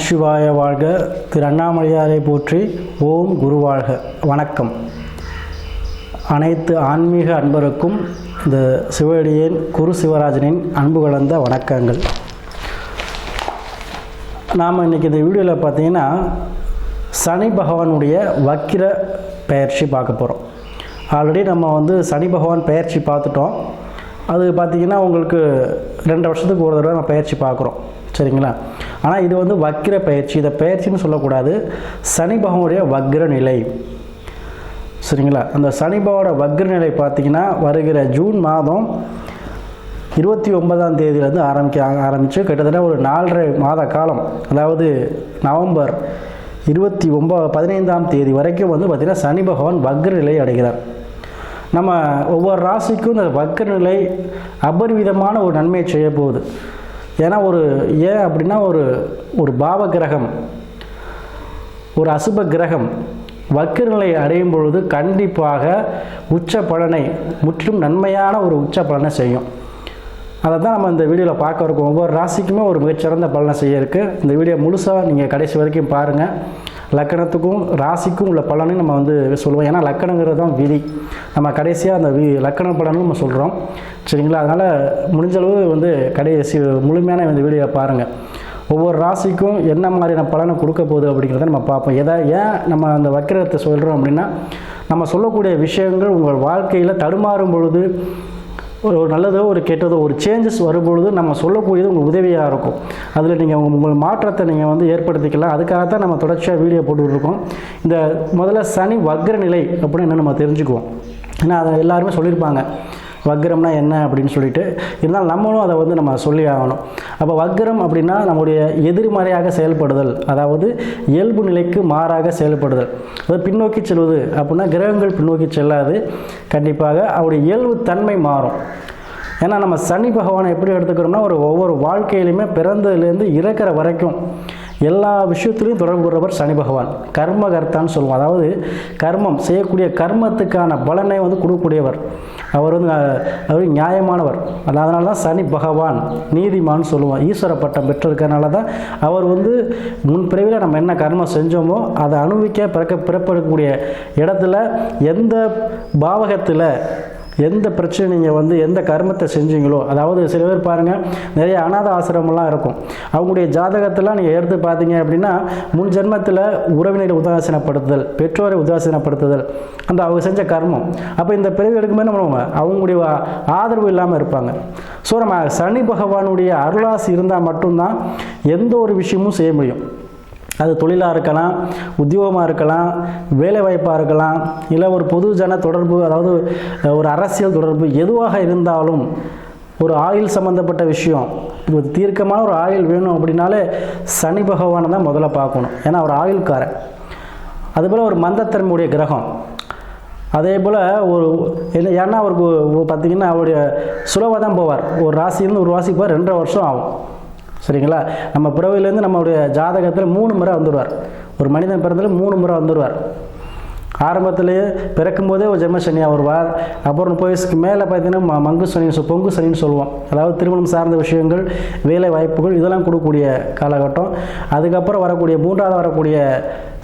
நமசிவாய வாழ்க. திரு அண்ணாமலையாரை போற்றி. ஓம் குரு வாழ்க. வணக்கம். அனைத்து ஆன்மீக அன்பருக்கும் இந்த சிவடியேன் குரு சிவராஜனின் அன்பு கலந்த வணக்கங்கள். நாம் இன்றைக்கி இந்த வீடியோவில் பார்த்தீங்கன்னா சனி பகவானுடைய வக்கிர பெயர்ச்சி பார்க்க போகிறோம். ஆல்ரெடி நம்ம சனி பகவான் பெயர்ச்சி பார்த்துட்டோம். அது பார்த்திங்கன்னா உங்களுக்கு 2 வருஷத்துக்கு ஒரு தடவை நம்ம பயிற்சி பார்க்குறோம், சரிங்களா? ஆனால் இது வக்கிர பயிற்சி. இதை பயிற்சின்னு சொல்லக்கூடாது, சனி பகவானுடைய வக்ர நிலை, சரிங்களா? அந்த சனி பகவானோட வக்ர நிலை பார்த்திங்கன்னா வருகிற ஜூன் மாதம் 29ஆம் தேதியிலேருந்து ஆரம்பித்து கிட்டத்தட்ட ஒரு 4.5 மாத காலம், அதாவது நவம்பர் 15ஆம் தேதி வரைக்கும் பார்த்திங்கன்னா சனி பகவான் வக்ர நிலை அடைகிறார். நம்ம ஒவ்வொரு ராசிக்கும் இந்த வக்ர நிலை அபரிவிதமான ஒரு நன்மையை செய்ய போகுது. ஏன்னா ஏன் அப்படின்னா ஒரு பாவ கிரகம், ஒரு அசுப கிரகம் வக்ர நிலை அடையும் பொழுது கண்டிப்பாக உச்ச பலனை, முற்றிலும் நன்மையான ஒரு உச்ச பலனை செய்யும். அதை தான் நம்ம இந்த வீடியோவில் பார்க்க இருக்கோம். ஒவ்வொரு ராசிக்குமே ஒரு மிகச்சிறந்த பலனை செய்ய இருக்குது. இந்த வீடியோ முழுசாக நீங்கள் கடைசி வரைக்கும் பாருங்கள். லக்கணத்துக்கும் ராசிக்கும் உள்ள பலனையும் நம்ம சொல்லுவோம். ஏன்னா லக்கணங்கிறது தான் விதி. நம்ம கடைசியாக அந்த லக்கண பலனும் நம்ம சொல்கிறோம், சரிங்களா? அதனால் முடிஞ்சளவு கடைசி முழுமையான இந்த வீடியோவை பாருங்கள். ஒவ்வொரு ராசிக்கும் என்ன மாதிரியான பலனை கொடுக்க போகுது அப்படிங்கிறத நம்ம பார்ப்போம். ஏன் நம்ம அந்த வக்கிரத்தை சொல்கிறோம் அப்படின்னா, நம்ம சொல்லக்கூடிய விஷயங்கள் உங்கள் வாழ்க்கையில் தடுமாறும் பொழுது, ஒரு நல்லதோ ஒரு கெட்டதோ ஒரு சேஞ்சஸ் வரும்பொழுது நம்ம சொல்லக்கூடியது உங்களுக்கு உதவியாக இருக்கும். அதில் நீங்கள் உங்கள் மாற்றத்தை நீங்கள் ஏற்படுத்திக்கலாம். அதுக்காகத்தான் நம்ம தொடர்ச்சியாக வீடியோ போட்டுருக்கோம். இந்த முதல்ல சனி வக்ர நிலை அப்படின்னு என்ன நம்ம தெரிஞ்சுக்குவோம். ஏன்னா அதை எல்லாருமே சொல்லியிருப்பாங்க, வக்ரம்னா என்ன அப்படின்னு சொல்லிட்டு. இருந்தாலும் நம்மளும் அதை நம்ம சொல்லி ஆகணும். அப்போ வக்ரம் அப்படின்னா நம்முடைய எதிர்மறையாக செயல்படுதல், அதாவது இயல்பு நிலைக்கு மாறாக செயல்படுதல், அதாவது பின்னோக்கி செல்வது. அப்படின்னா கிரகங்கள் பின்னோக்கி செல்லாது, கண்டிப்பாக அவருடைய இயல்பு தன்மை மாறும். ஏன்னா நம்ம சனி பகவானை எப்படி எடுத்துக்கிறோம்னா, ஒவ்வொரு வாழ்க்கையிலையுமே பிறந்ததுலேருந்து இறக்கிற வரைக்கும் எல்லா விஷயத்துலையும் தொடர்பு கொள்றவர் சனி பகவான். கர்மகர்த்தான்னு சொல்லுவோம். அதாவது கர்மம் செய்யக்கூடிய கர்மத்துக்கான பலனை கொடுக்கக்கூடியவர். அவர் நியாயமானவர். அதனால தான் சனி பகவான் நீதிமான்னு சொல்லுவோம். ஈஸ்வர பட்டம் பெற்றிருக்கனால தான் அவர் முன்பிறவியில் நம்ம என்ன கர்மம் செஞ்சோமோ அதை அனுபவிக்க பிறப்பெடுக்கக்கூடிய இடத்துல, எந்த பாவகத்தில் எந்த பிரச்சனை நீங்கள் எந்த கர்மத்தை செஞ்சீங்களோ, அதாவது சில பேர் பாருங்கள், நிறைய அநாத ஆசிரமெல்லாம் இருக்கும். அவங்களுடைய ஜாதகத்தெல்லாம் நீங்கள் எடுத்து பார்த்தீங்க அப்படின்னா, முன் ஜென்மத்தில் உறவினரை உதாசீனப்படுத்துதல், பெற்றோரை உதாசீனப்படுத்துதல், அவங்க செஞ்ச கர்மம். அப்போ இந்த பிறவி எடுக்கும்போது நம்ம அவங்களுடைய ஆதரவு இல்லாமல் இருப்பாங்க. ஸோ நம்ம சனி பகவானுடைய அருளாசி இருந்தால் மட்டும்தான் எந்த ஒரு விஷயமும் செய்ய முடியும். அது தொழிலாக இருக்கலாம், உத்தியோகமாக இருக்கலாம், வேலை வாய்ப்பாக இருக்கலாம், இல்லை ஒரு பொது ஜன தொடர்பு, அதாவது ஒரு அரசியல் தொடர்பு, எதுவாக இருந்தாலும் ஒரு ஆயுள் சம்மந்தப்பட்ட விஷயம், ஒரு தீர்க்கமான ஒரு ஆயுள் வேணும் அப்படின்னாலே சனி பகவானை தான் முதல்ல பார்க்கணும். ஏன்னா அவர் ஆயுள்காரன். அதுபோல் ஒரு மந்தத்தன்மையுடைய கிரகம். அதே போல் ஏன்னா அவருக்கு பார்த்திங்கன்னா அவருடைய சுலவாக தான் போவார். ஒரு ராசியிலேருந்து ஒரு ராசிக்கு போவார், 2.5 வருஷம் ஆகும், சரிங்களா? நம்ம பிறவிலேருந்து நம்மளுடைய ஜாதகத்தில் 3 முறை வந்துடுவார். ஒரு மனிதன் பிறந்ததில் 3 முறை வந்துடுவார். ஆரம்பத்திலேயே பிறக்கும்போதே ஒரு ஜென்ம சனியாக வருவார். அப்புறம் 30 வயசுக்கு மேலே பார்த்தீங்கன்னா மங்கு சனி, பொங்கு சனின்னு சொல்லுவோம். அதாவது திருமணம் சார்ந்த விஷயங்கள், வேலை வாய்ப்புகள், இதெல்லாம் கொடுக்கக்கூடிய காலகட்டம். அதுக்கப்புறம் வரக்கூடிய 3ஆவது வரக்கூடிய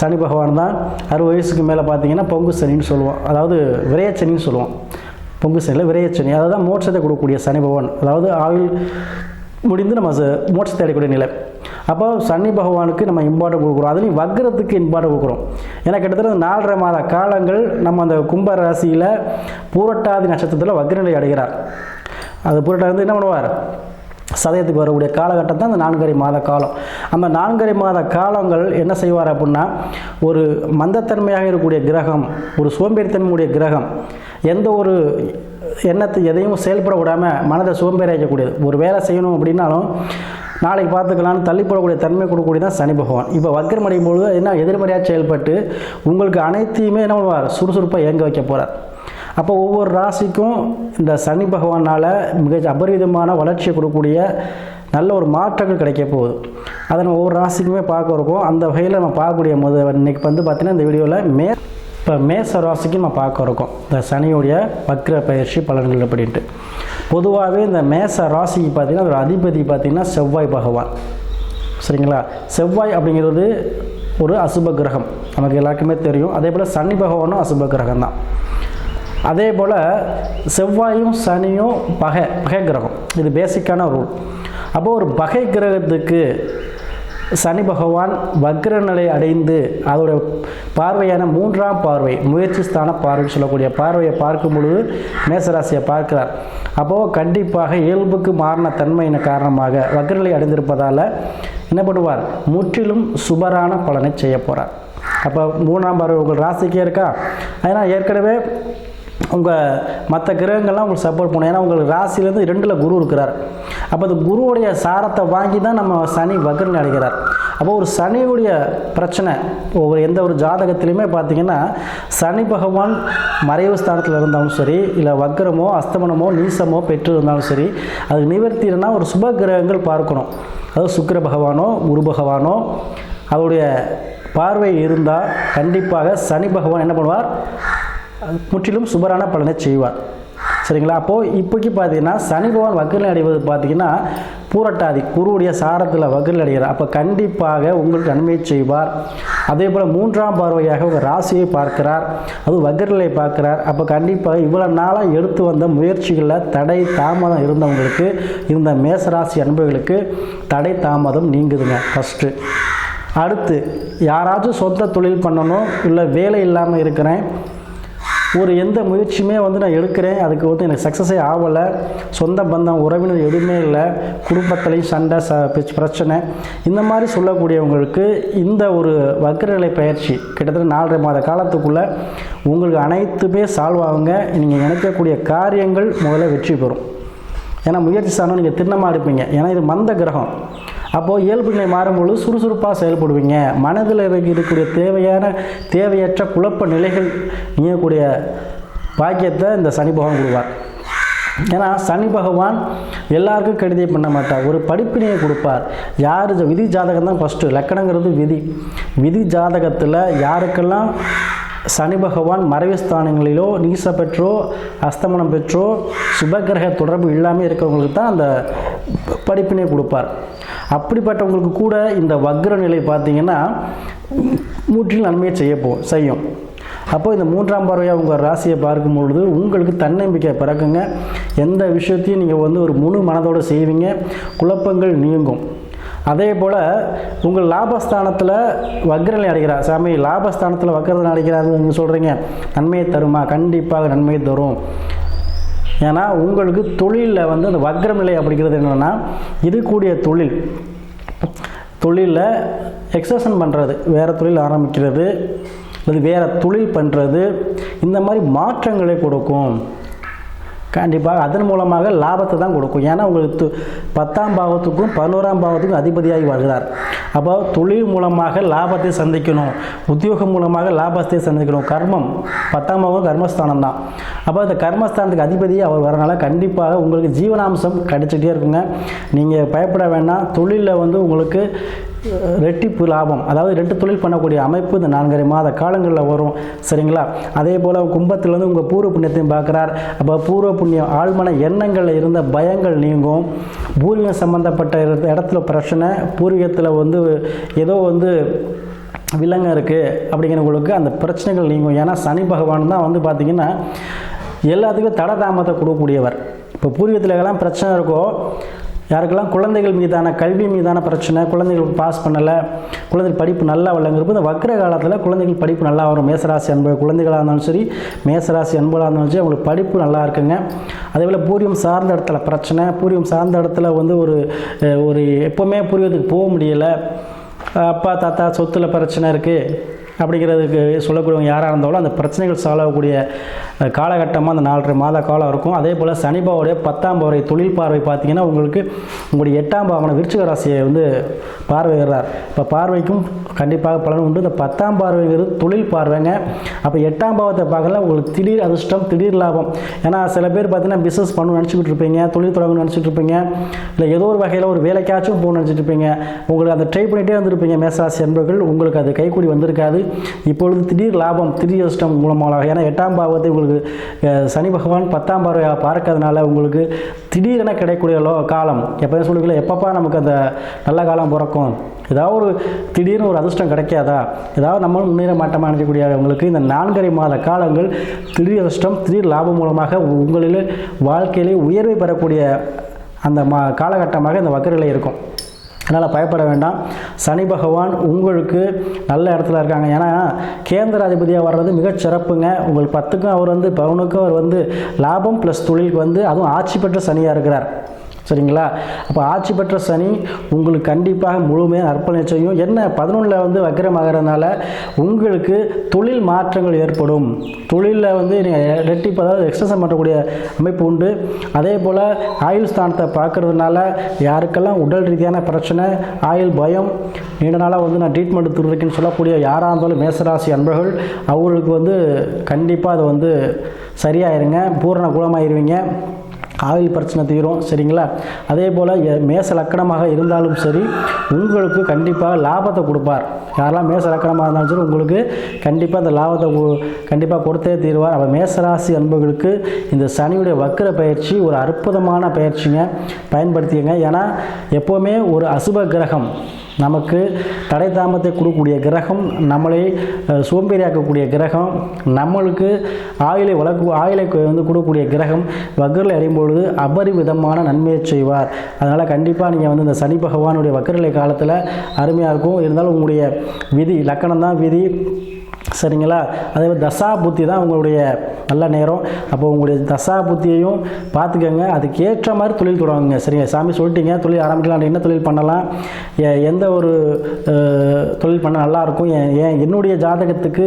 சனி பகவான் தான் 60 வயசுக்கு மேலே பார்த்தீங்கன்னா பொங்கு சனின்னு சொல்லுவோம். அதாவது விரயச்சனின்னு சொல்லுவோம். பொங்கு சனியில் விரயச்சனி, அதை தான் மோட்சத்தை கொடுக்கக்கூடிய சனி பகவான். அதாவது ஆயுள் முடிந்து நம்ம மோட்சத்தை அடையக்கூடிய நிலை. அப்போ சனி பகவானுக்கு நம்ம இம்பார்ட்டன் கொடுக்குறோம். அதுலேயும் வக்ரத்துக்கு இம்பார்ட்டன் கொடுக்குறோம். ஏன்னா கிட்டத்தட்ட 4.5 மாத காலங்கள் நம்ம அந்த கும்ப ராசியில் பூரட்டாதி நட்சத்திரத்தில் வக்ரநிலை அடைகிறார். அது பூரட்டாதி என்ன பண்ணுவார், சதயத்துக்கு வரக்கூடிய காலகட்டம் தான் அந்த 4.5 மாத காலம். அந்த 4.5 மாத காலங்கள் என்ன செய்வார் அப்படின்னா, ஒரு மந்தத்தன்மையாக இருக்கக்கூடிய கிரகம், ஒரு சோம்பேறித்தன்மையுடைய கிரகம், எந்த ஒரு எண்ணத்தை எதையும் செயல்பட விடாமல் மனதை சோம்பேறிக்கக்கூடியது. ஒரு வேலை செய்யணும் அப்படின்னாலும் நாளைக்கு பார்த்துக்கலான்னு தள்ளி போடக்கூடிய தன்மை கொடுக்கக்கூடிய தான் சனி பகவான். இப்போ வக்ரம் அடையும் பொழுது என்ன எதிர்மறையாக செயல்பட்டு உங்களுக்கு அனைத்தையுமே என்ன பண்ணுவார், சுறுசுறுப்பாக இயங்க வைக்க போகிறார். அப்போ ஒவ்வொரு ராசிக்கும் இந்த சனி பகவானால் மிக அபரிவிதமான வளர்ச்சியை கொடுக்கக்கூடிய நல்ல ஒரு மாற்றங்கள் கிடைக்க போகுது. அதை நம்ம ஒவ்வொரு ராசிக்குமே பார்க்க இருக்கோம். அந்த வகையில் நம்ம பார்க்கக்கூடிய இன்றைக்கி பார்த்திங்கன்னா இந்த வீடியோவில் இப்போ மேச ராசிக்கு நம்ம பார்க்க இருக்கோம் இந்த சனியுடைய வக்ர பயிற்சி பலன்கள் அப்படின்ட்டு. பொதுவாகவே இந்த மேச ராசிக்கு பார்த்திங்கன்னா ஒரு அதிபதி பார்த்திங்கன்னா செவ்வாய் பகவான். சரிங்களா? செவ்வாய் அப்படிங்கிறது ஒரு அசுப கிரகம், நமக்கு எல்லாருக்குமே தெரியும். அதே போல் சனி பகவானும் அசுப கிரகம் தான். அதே போல் செவ்வாயும் சனியும் பகை கிரகம், இது பேசிக்கான ரூல். அப்போது ஒரு பகை கிரகத்துக்கு சனி பகவான் வக்ர நிலை அடைந்து அதோடைய பார்வையான 3ஆம் பார்வை, முயற்சி ஸ்தான பார்வைன்னு சொல்லக்கூடிய பார்வையை பார்க்கும் பொழுது மேசராசியை பார்க்கிறார். அப்போது கண்டிப்பாக இயல்புக்கு மாறின தன்மையின் காரணமாக வக்ரநிலை அடைந்திருப்பதால் என்ன பண்ணுவார்? முற்றிலும் சுபரான பலனை செய்ய போகிறார். அப்போ 3ஆம் பார்வை உங்கள் ராசிக்கே இருக்கா? அதனால் ஏற்கனவே உங்கள் மற்ற கிரகங்கள்லாம் உங்களுக்கு சப்போர்ட் பண்ணும். ஏன்னா உங்கள் ராசியிலேருந்து 2ல் குரு இருக்கிறார். அப்போ அந்த குருவுடைய சாரத்தை வாங்கி தான் நம்ம சனி வக்ரநிலை அடைகிறார். அப்போ ஒரு சனியுடைய பிரச்சனை எந்த ஒரு ஜாதகத்திலையுமே பார்த்திங்கன்னா சனி பகவான் மறைவு ஸ்தானத்தில் இருந்தாலும் சரி, இல்லை வக்ரமோ அஸ்தமனமோ நீசமோ பெற்று இருந்தாலும் சரி, அதுக்கு நிவர்த்தினா ஒரு சுப கிரகங்கள் பார்க்கணும். அதாவது சுக்கிர பகவானோ குரு பகவானோ அதோடைய பார்வை இருந்தால் கண்டிப்பாக சனி பகவான் என்ன பண்ணுவார்? முற்றிலும் சுபரான பலனை செய்வார். சரிங்களா? அப்போது இப்போக்கி பார்த்தீங்கன்னா சனி பகவான் வக்ரநிலை அடைவது பார்த்திங்கன்னா பூரட்டாதி குருவுடைய சாரத்தில் வக்ரநிலை அடைகிறார். அப்போ கண்டிப்பாக உங்களுக்கு நன்மையை செய்வார். அதே போல் 3ஆம் பார்வையாக உங்கள் ராசியை பார்க்கிறார், அதுவும் வக்ரநிலை பார்க்கிறார். அப்போ கண்டிப்பாக இவ்வளோ நாளாக எடுத்து வந்த முயற்சிகளில் தடை தாமதம் இருந்தவங்களுக்கு, இருந்த மேசராசி அன்பர்களுக்கு தடை தாமதம் நீங்குதுங்க ஃபஸ்ட்டு. அடுத்து யாராச்சும் சொந்த தொழில் பண்ணணும், இல்லை வேலை இல்லாமல் இருக்கிறேன், ஒரு எந்த முயற்சியுமே நான் எடுக்கிறேன், அதுக்கு எனக்கு சக்ஸஸே ஆகலை, சொந்த பந்தம் உறவினர் எதுவுமே இல்லை, குடும்பத்திலையும் சண்டை பிரச்சனை, இந்த மாதிரி சொல்லக்கூடியவங்களுக்கு இந்த ஒரு வக்ரநிலை பயிற்சி கிட்டத்தட்ட 4.5 மாத காலத்துக்குள்ளே உங்களுக்கு அனைத்துமே சால்வ் ஆகுங்க. நீங்கள் நினைக்கக்கூடிய காரியங்கள் முதல்ல வெற்றி பெறும். ஏன்னா முயற்சி சாணம் நீங்கள் திண்ணமாக இருப்பீங்க. ஏன்னா இது மந்த கிரகம். அப்போது இயல்பு நிலை மாறும்பொழுது சுறுசுறுப்பாக செயல்படுவீங்க. மனதில் இருக்கக்கூடிய தேவையற்ற குழப்ப நிலைகள் நீங்கக்கூடிய பாக்கியத்தை இந்த சனி பகவான் கொடுப்பார். ஏன்னா சனி பகவான் எல்லாருக்கும் கெடுதியை பண்ண மாட்டார், ஒரு படிப்பினையை கொடுப்பார். யார் விதி ஜாதகம் தான் ஃபஸ்ட்டு, லக்கணங்கிறது விதி ஜாதகத்தில் யாருக்கெல்லாம் சனி பகவான் மறைவு ஸ்தானங்களிலோ நீச பெற்றோ அஸ்தமனம் பெற்றோ சுபகிரக தொடர்பு இல்லாமல் இருக்கிறவங்களுக்கு தான் அந்த படிப்பினை கொடுப்பார். அப்படிப்பட்டவங்களுக்கு கூட இந்த வக்ர நிலை பார்த்திங்கன்னா முற்றிலும் நன்மையை செய்யும். அப்போது இந்த 3ஆம் பார்வையாக உங்கள் ராசியை பார்க்கும் பொழுது உங்களுக்கு தன்னம்பிக்கை பிறக்குங்க. எந்த விஷயத்தையும் நீங்கள் ஒரு முழு மனதோடு செய்வீங்க, குழப்பங்கள் நீங்கும். அதே போல் உங்கள் லாபஸ்தானத்தில் வக்ரநிலை அடைகிறார். சாமி லாபஸ்தானத்தில் வக்ரநிலை அடைகிறாரு நீங்கள் சொல்கிறீங்க, நன்மையை தருமா? கண்டிப்பாக நன்மையை தரும். ஏன்னா உங்களுக்கு தொழிலில் அந்த வக்ரம் நிலை அப்படிங்கிறது என்னென்னா, இருக்கக்கூடிய தொழிலில் எக்ஸசன் பண்ணுறது, வேறு தொழில் ஆரம்பிக்கிறது, அது வேறு தொழில் பண்ணுறது, இந்த மாதிரி மாற்றங்களை கொடுக்கும். கண்டிப்பாக அதன் மூலமாக லாபத்தை தான் கொடுக்கும். ஏன்னா உங்களுக்கு 10ஆம் பாவத்துக்கும் 11ஆம் பாவத்துக்கும் அதிபதியாகி வருகிறார். அப்போ தொழில் மூலமாக லாபத்தை சந்திக்கணும், உத்தியோகம் மூலமாக லாபத்தை சந்திக்கணும். கர்மம் 10ஆம் பாவம் கர்மஸ்தானம் தான். அப்போ இந்த கர்மஸ்தானத்துக்கு அதிபதியே அவர் வரனால கண்டிப்பாக உங்களுக்கு ஜீவனாம்சம் கிடைச்சிட்டே இருக்குங்க. நீங்கள் பயப்பட வேண்டாம். தொழிலில் உங்களுக்கு ரெட்டிப்பு லாபம், அதாவது 2 தொழில் பண்ணக்கூடிய அமைப்பு இந்த 4.5 மாத காலங்களில் வரும். சரிங்களா? அதே போல் கும்பத்திலேருந்து உங்கள் பூர்வ புண்ணியத்தையும் பார்க்குறார். அப்போ பூர்வ புண்ணியம் ஆழ்மன எண்ணங்களில் இருந்த பயங்கள் நீங்கும். பூர்வீகம் சம்மந்தப்பட்ட இடத்துல பிரச்சனை, பூர்வீகத்தில் ஏதோ வில்லங்க இருக்குது அப்படிங்கிறவங்களுக்கு அந்த பிரச்சனைகள் நீங்கும். ஏன்னா சனி பகவான் தான் பார்த்திங்கன்னா எல்லாத்துக்குமே தட தாமதத்தை கொடுக்கக்கூடியவர். இப்போ பூர்வீகத்தில் எல்லாம் பிரச்சனை இருக்கோ, யாருக்கெல்லாம் குழந்தைகள் மீதான கல்வி மீதான பிரச்சனை, குழந்தைகளுக்கு பாஸ் பண்ணலை, குழந்தைகள் படிப்பு நல்லா வரலங்கிறப்போ இந்த வக்ர காலத்தில் குழந்தைகள் படிப்பு நல்லா வரும். மேசராசி அன்பு குழந்தைகளாக இருந்தாலும் சரி, மேசராசி அன்புகளாக இருந்தாலும் சரி, அவங்களுக்கு படிப்பு நல்லா இருக்குங்க. அதேபோல் பூர்வீகம் சார்ந்த இடத்துல பிரச்சனை, பூர்வீகம் சார்ந்த இடத்துல ஒரு எப்போவுமே பூர்வீகத்துக்கு போக முடியலை, அப்பா தாத்தா சொத்தில் பிரச்சனை இருக்குது அப்படிங்கிறதுக்கு சொல்லக்கூடியவங்க யாராக இருந்தாலும் அந்த பிரச்சனைகள் சால்வ் ஆகக்கூடிய காலகட்டமாக அந்த 4.5 மாத காலம் இருக்கும். அதே போல் சனி பகவானுடைய 10ஆம் பார்வை தொழில் பார்வை பார்த்திங்கன்னா உங்களுக்கு உங்களுடைய 8ஆம் பாவமான விருச்சிக ராசியை பார்வையிடுறார். இப்போ பார்வைக்கும் கண்டிப்பாக பலன் உண்டு. இந்த 10ஆம் பார்வைங்கிறது தொழில் பார்வைங்க. அப்போ 8ஆம் பாவத்தை பார்க்கலாம் உங்களுக்கு திடீர் அதிர்ஷ்டம், திடீர் லாபம். ஏன்னா சில பேர் பார்த்தீங்கன்னா பிஸ்னஸ் பண்ணணும்னு நினச்சிக்கிட்டு இருப்பீங்க, தொழில் தொடங்கணும்னு நினச்சிட்டு இருப்பீங்க, இல்லை ஏதோ ஒரு வகையில் ஒரு வேலைக்காச்சும் போகணும்னு நினச்சிட்டு இருப்பீங்க. உங்களுக்கு அதை ட்ரை பண்ணிகிட்டே வந்துருப்பீங்க. மேசராசி அன்பர்கள் உங்களுக்கு அது கைக்கூடி வந்திருக்காது. இப்பொழுது திடீர் லாபம், திடீர் அதிர்ஷ்டம் மூலமாக, ஏன்னா 8ஆம் பாவத்தை உங்களுக்கு சனி பகவான் 10ஆம் பார்வையாக பார்க்கறதுனால உங்களுக்கு திடீரென கிடைக்கக்கூடிய காலம். எப்போதான் சொல்லுவீங்களா, எப்பப்பா நமக்கு அந்த நல்ல காலம் பிறக்கும், ஏதாவது ஒரு திடீர்னு ஒரு அதிர்ஷ்டம் கிடைக்காதா, ஏதாவது நம்மளும் முன்னேற மாட்டோமா நினைக்கக்கூடியவங்களுக்கு இந்த 4.5 மாத காலங்கள் திடீர் அதிர்ஷ்டம், திடீர் லாபம் மூலமாக உங்களில் வாழ்க்கையிலே உயர்வை பெறக்கூடிய அந்த காலகட்டமாக இந்த வக்ரநிலை இருக்கும். அதனால் பயப்பட வேண்டாம். சனி பகவான் உங்களுக்கு நல்ல இடத்துல இருக்காங்க. ஏன்னா கேந்திராதிபதியாக வர்றது மிகச் சிறப்புங்க. உங்களுக்கு 10க்கும் அவர் 11க்கும் அவர் லாபம் ப்ளஸ் தொழிலுக்கு அதுவும் ஆட்சி பெற்ற சனியாக இருக்கிறார். சரிங்களா? அப்போ ஆட்சி பெற்ற சனி உங்களுக்கு கண்டிப்பாக முழுமையாக அர்ப்பணை செய்யும். என்ன 11ல் வக்ரமாகறதுனால உங்களுக்கு தொழில் மாற்றங்கள் ஏற்படும். தொழிலில் நீங்கள் ரெட்டிப்பு, அதாவது எக்ஸ்டென்ஷன் பண்ணக்கூடிய அமைப்பு உண்டு. அதே போல் ஆயுள் ஸ்தானத்தை பார்க்கறதுனால யாருக்கெல்லாம் உடல் ரீதியான பிரச்சனை, ஆயுள் பயம், நீண்ட நாளாக நான் ட்ரீட்மெண்ட் எடுத்துருக்கேன்னு சொல்லக்கூடிய யாராக இருந்தாலும் மேசராசி அன்பர்கள் அவங்களுக்கு கண்டிப்பாக அது சரியாயிருங்க, பூரண குணமாயிருவீங்க. ஆயுள் பிரச்சனை தீரும். சரிங்களா? அதே போல் மேச லக்கணமாக இருந்தாலும் சரி உங்களுக்கு கண்டிப்பாக லாபத்தை கொடுப்பார். யாரெல்லாம் மேச லக்கணமாக இருந்தாலும் சரி உங்களுக்கு கண்டிப்பாக அந்த லாபத்தை கண்டிப்பாக கொடுத்தே தீர்வார். அப்போ மேசராசி அன்பர்களுக்கு இந்த சனியுடைய வக்ர பயிற்சி ஒரு அற்புதமான பயிற்சிங்க, பயன்படுத்திங்க. ஏன்னா எப்போவுமே ஒரு அசுப கிரகம், நமக்கு தடை தாமத்தை கொடுக்கக்கூடிய கிரகம், நம்மளை சோம்பேறியாக்கக்கூடிய கிரகம், நம்மளுக்கு ஆயுளை கொடுக்கக்கூடிய கிரகம் வக்ரில் அறியும்பொழுது அபரிவிதமான நன்மையை செய்வார். அதனால் கண்டிப்பாக நீங்கள் இந்த சனி பகவானுடைய வக்ரநிலை காலத்தில் அருமையாக இருக்கும். இருந்தாலும் உங்களுடைய விதி லக்கணம் தான் விதி. சரிங்களா? அதே மாதிரி தசா புத்தி தான் உங்களுடைய நல்ல நேரம். அப்போ உங்களுடைய தசா புத்தியையும் பார்த்துக்கோங்க, அதுக்கேற்ற மாதிரி தொழில் தொடங்குங்க. சரிங்க சாமி சொல்லிட்டீங்க, தொழில் ஆரம்பிக்கலாம், என்ன தொழில் பண்ணலாம், எந்த ஒரு தொழில் பண்ண நல்லாயிருக்கும், என்னுடைய ஜாதகத்துக்கு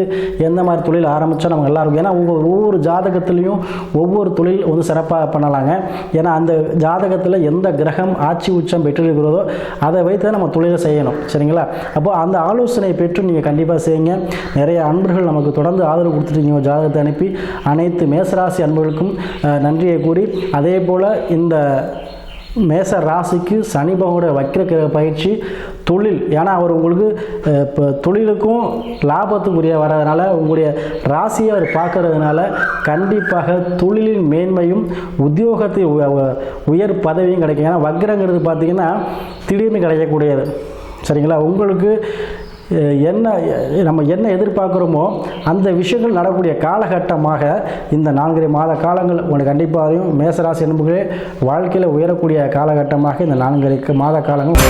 எந்த மாதிரி தொழில் ஆரம்பித்தா நமக்கு நல்லாயிருக்கும். ஏன்னா ஒவ்வொரு ஜாதகத்துலேயும் ஒவ்வொரு தொழில் சிறப்பாக பண்ணலாங்க. ஏன்னா அந்த ஜாதகத்தில் எந்த கிரகம் ஆட்சி உச்சம் பெற்றிருக்கிறதோ அதை வைத்து நம்ம தொழிலை செய்யணும். சரிங்களா? அப்போது அந்த ஆலோசனை பெற்று நீங்கள் கண்டிப்பாக செய்யுங்க. நிறைய அன்பர்கள் நமக்கு தொடர்ந்து ஆதரவு கொடுத்துட்டீங்க ஜாதகத்தை அனுப்பி. அனைத்து மேசராசி அன்பர்களுக்கும் நன்றியை கூறி, அதே போல் இந்த மேச ராசிக்கு சனி பகவானுடைய வக்ர பயிற்சி தொழில், ஏன்னா அவர் உங்களுக்கு இப்போ தொழிலுக்கும் லாபத்துக்குரிய வர்றதுனால உங்களுடைய ராசியை அவர் பார்க்கறதுனால கண்டிப்பாக தொழிலின் மேன்மையும் உத்தியோகத்தில் உயர் பதவியும் கிடைக்கும். ஏன்னா வக்ரங்கிறது பார்த்திங்கன்னா திடீர்னு கிடைக்கக்கூடியது. சரிங்களா? உங்களுக்கு நம்ம என்ன எதிர்பார்க்குறோமோ அந்த விஷயங்கள் நடக்கக்கூடிய காலகட்டமாக இந்த 4.5 மாத காலங்கள் உங்களுக்கு கண்டிப்பாகவும் மேசராசி என்பர்களே வாழ்க்கையில் உயரக்கூடிய காலகட்டமாக இந்த 4.5 மாத காலங்கள்